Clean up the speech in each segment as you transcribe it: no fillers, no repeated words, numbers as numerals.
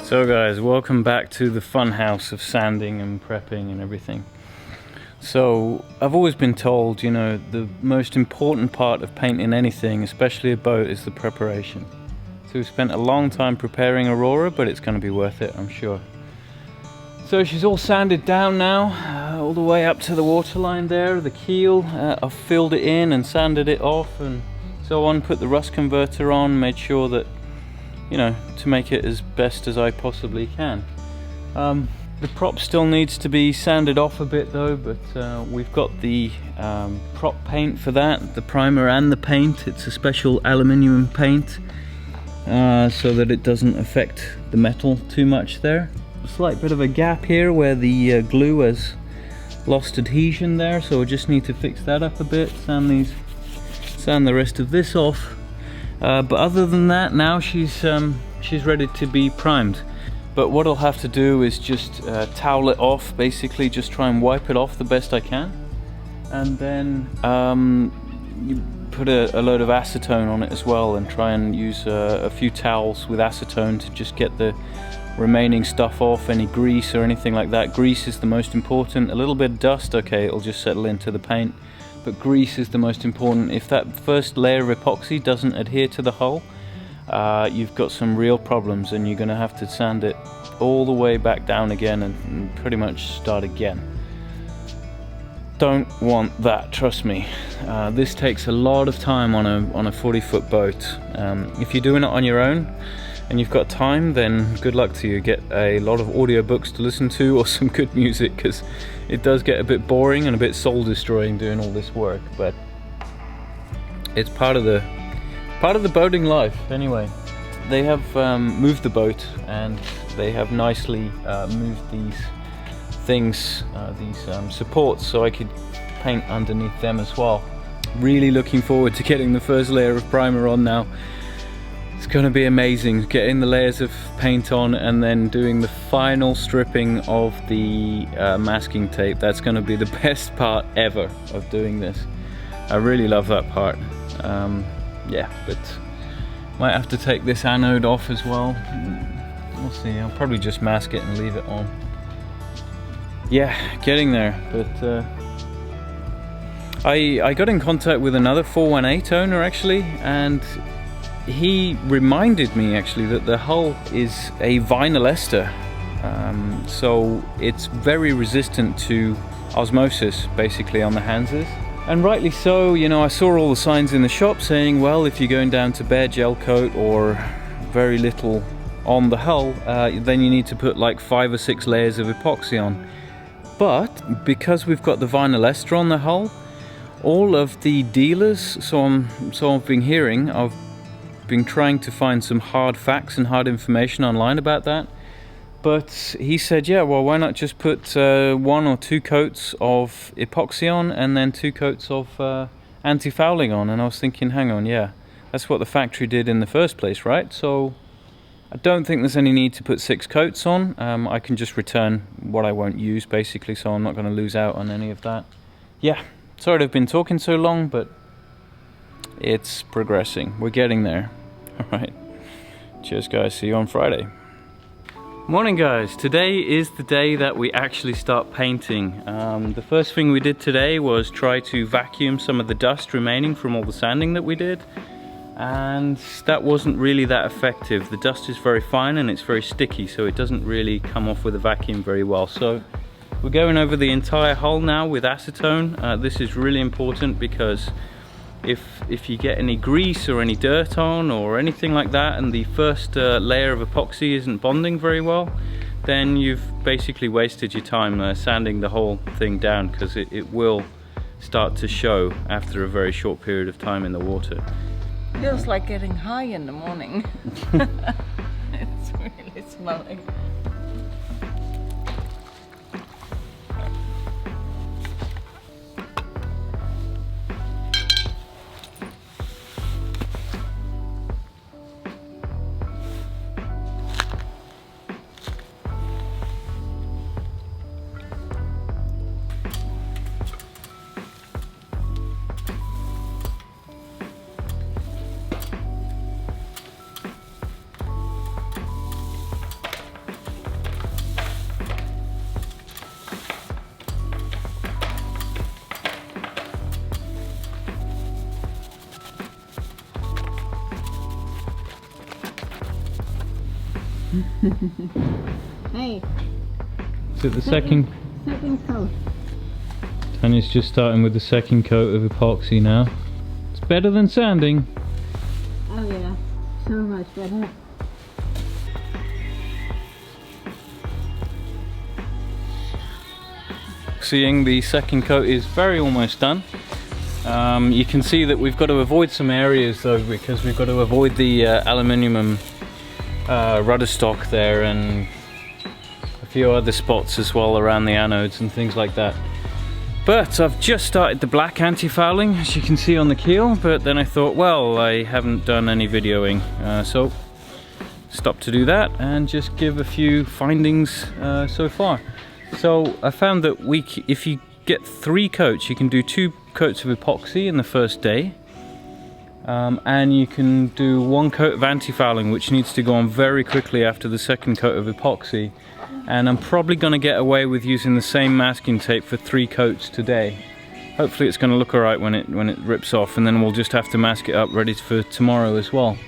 So guys, welcome back to the fun house of sanding and prepping and everything. So I've always been told, you know, the most important part of painting anything, especially a boat, is the preparation. So we've spent a long time preparing Aurora, but it's going to be worth it, I'm sure. So she's all sanded down now, all the way up to the waterline there, the keel. I've filled it in and sanded it off and so on, put the rust converter on, made sure that, you know, to make it as best as I possibly can. The prop still needs to be sanded off a bit though, but we've got the prop paint for that, the primer and the paint. It's a special aluminium paint so that it doesn't affect the metal too much there. A slight bit of a gap here where the glue has lost adhesion there, so we just need to fix that up a bit, sand the rest of this off. But other than that, now she's ready to be primed. But what I'll have to do is just towel it off, basically just try and wipe it off the best I can, and then you put a load of acetone on it as well, and try and use a few towels with acetone to just get the remaining stuff off, any grease or anything like that. Grease is the most important. A little bit of dust, okay, it'll just settle into the paint. But grease is the most important. If that first layer of epoxy doesn't adhere to the hull, you've got some real problems, and you're going to have to sand it all the way back down again and pretty much start again. Don't want that, trust me. This takes a lot of time on a 40-foot boat. If you're doing it on your own and you've got time, then good luck to you. Get a lot of audiobooks to listen to or some good music, because it does get a bit boring and a bit soul destroying doing all this work, but it's part of the boating life. Anyway, they have moved the boat, and they have nicely moved these things, these supports, so I could paint underneath them as well. Really looking forward to getting the first layer of primer on now. It's going to be amazing, getting the layers of paint on and then doing the final stripping of the masking tape. That's going to be the best part ever of doing this. I really love that part. Yeah, but might have to take this anode off as well. We'll see. I'll probably just mask it and leave it on. Yeah, getting there. But I got in contact with another 418 owner actually, and he reminded me actually that the hull is a vinyl ester, so it's very resistant to osmosis basically on the Hanses. And rightly so, you know, I saw all the signs in the shop saying, well, if you're going down to bare gel coat or very little on the hull, then you need to put like 5 or 6 layers of epoxy on. But because we've got the vinyl ester on the hull, all of the dealers, so I've been hearing, I've been trying to find some hard facts and hard information online about that, but he said, yeah, well, why not just put 1 or 2 coats of epoxy on and then 2 coats of anti-fouling on. And I was thinking, hang on, yeah, that's what the factory did in the first place, right? So I don't think there's any need to put 6 coats on. I can just return what I won't use basically, so I'm not going to lose out on any of that. Yeah, sorry to have been talking so long, but it's progressing. We're getting there. All right. Cheers, guys. See you on Friday. Morning, guys. Today is the day that we actually start painting. The first thing we did today was try to vacuum some of the dust remaining from all the sanding that we did, and that wasn't really that effective. The dust is very fine and it's very sticky, so it doesn't really come off with a vacuum very well. So we're going over the entire hull now with acetone. This is really important because if you get any grease or any dirt on or anything like that, and the first layer of epoxy isn't bonding very well, then you've basically wasted your time sanding the whole thing down, because it will start to show after a very short period of time in the water. Feels like getting high in the morning. It's really smelling. Hey, Is it the second? second coat. Tanya's just starting with the second coat of epoxy now. It's better than sanding. Oh yeah, so much better. Seeing the second coat is very almost done. You can see that we've got to avoid some areas though, because we've got to avoid the aluminium rudder stock there and a few other spots as well around the anodes and things like that. But I've just started the black anti-fouling, as you can see on the keel, but then I thought, well, I haven't done any videoing, so stopped to do that and just give a few findings so far. So I found that if you get 3 coats, you can do 2 coats of epoxy in the first day, and you can do 1 coat of anti-fouling, which needs to go on very quickly after the second coat of epoxy. And I'm probably going to get away with using the same masking tape for 3 coats today. Hopefully it's going to look alright when it rips off, and then we'll just have to mask it up ready for tomorrow as well.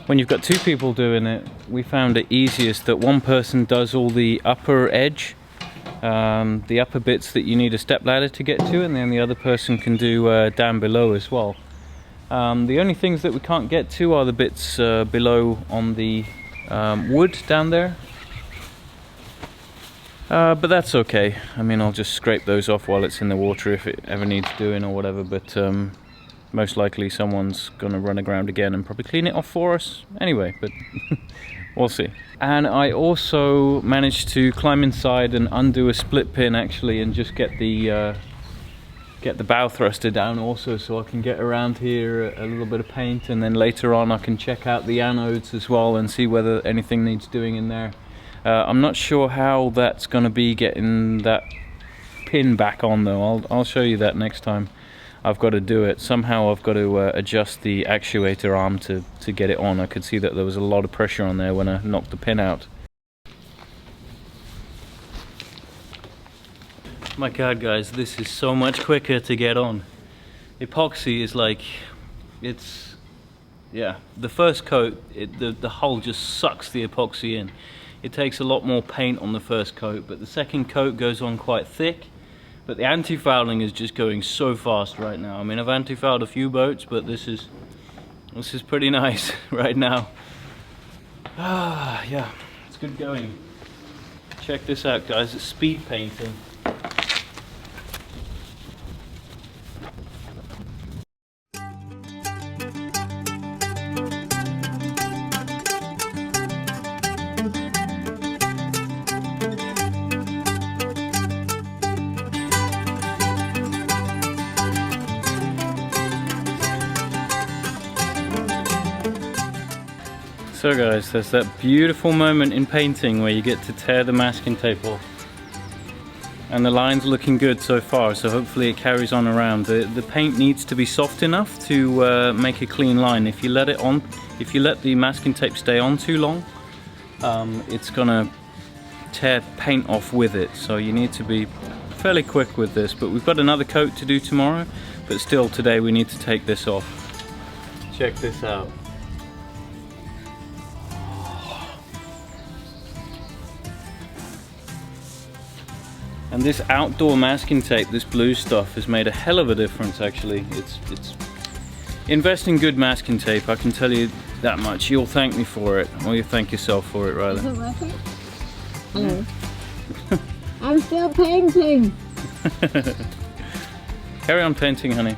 When you've got 2 people doing it, we found it easiest that one person does all the upper edge, the upper bits that you need a step ladder to get to, and then the other person can do down below as well. The only things that we can't get to are the bits below on the wood down there. But that's okay. I mean, I'll just scrape those off while it's in the water if it ever needs doing or whatever, but most likely someone's gonna run aground again and probably clean it off for us anyway, but we'll see. And I also managed to climb inside and undo a split pin actually, and just get the bow thruster down also, so I can get around here a little bit of paint, and then later on I can check out the anodes as well and see whether anything needs doing in there. I'm not sure how that's going to be getting that pin back on though. I'll show you that next time I've got to do it. Somehow I've got to adjust the actuator arm to get it on. I could see that there was a lot of pressure on there when I knocked the pin out. My god guys, this is so much quicker to get on. Epoxy is like, yeah, the first coat, the hull just sucks the epoxy in. It takes a lot more paint on the first coat, but the second coat goes on quite thick. But the anti-fouling is just going so fast right now. I mean, I've anti-fouled a few boats, but this is pretty nice right now. Yeah, it's good going. Check this out guys, it's speed painting. So guys, there's that beautiful moment in painting where you get to tear the masking tape off. And the line's looking good so far, so hopefully it carries on around. The paint needs to be soft enough to make a clean line. If you let the masking tape stay on too long, it's gonna tear paint off with it. So you need to be fairly quick with this. But we've got another coat to do tomorrow, but still today we need to take this off. Check this out. And this outdoor masking tape, this blue stuff, has made a hell of a difference actually. It's invest in good masking tape, I can tell you that much. You'll thank me for it, or you'll thank yourself for it rather. Is it working? Hello. I'm still painting. Carry on painting, honey.